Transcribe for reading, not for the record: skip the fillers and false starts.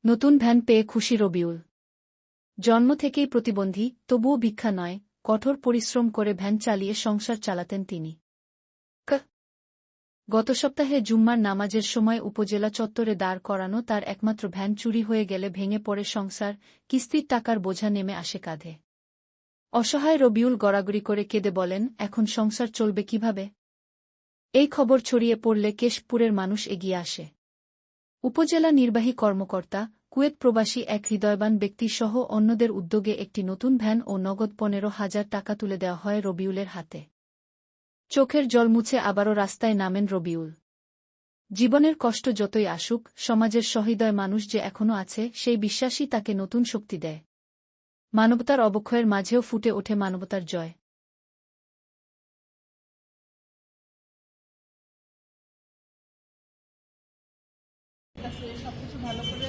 নতুন ভ্যান পেয়ে খুশি রবিউল। জন্ম থেকেই প্রতিবন্ধী, তবুও ভিক্ষা নয়, কঠোর পরিশ্রম করে ভ্যান চালিয়ে সংসার চালাতেন তিনি। গত সপ্তাহে জুম্মার নামাজের সময় উপজেলা চত্বরে দাঁড় করানো তার একমাত্র ভ্যান চুরি হয়ে গেলে ভেঙে পড়ে সংসার, কিস্তির টাকার বোঝা নেমে আসে কাঁধে। অসহায় রবিউল গড়াগড়ি করে কেঁদে বলেন, এখন সংসার চলবে কিভাবে? এই খবর ছড়িয়ে পড়লে কেশপুরের মানুষ এগিয়ে আসে। উপজেলা নির্বাহী কর্মকর্তা, কুয়েত প্রবাসী এক হৃদয়বান ব্যক্তিসহ অন্যদের উদ্যোগে একটি নতুন ভ্যান ও নগদ ১৫,০০০ টাকা তুলে দেওয়া হয় রবিউলের হাতে। চোখের জল মুছে আবারও রাস্তায় নামেন রবিউল। জীবনের কষ্ট যতই আসুক, সমাজের সহৃদয় মানুষ যে এখনো আছে, সেই বিশ্বাসই তাকে নতুন শক্তি দেয়। মানবতার অবক্ষয়ের মাঝেও ফুটে ওঠে মানবতার জয়। সবকিছু ভালো করে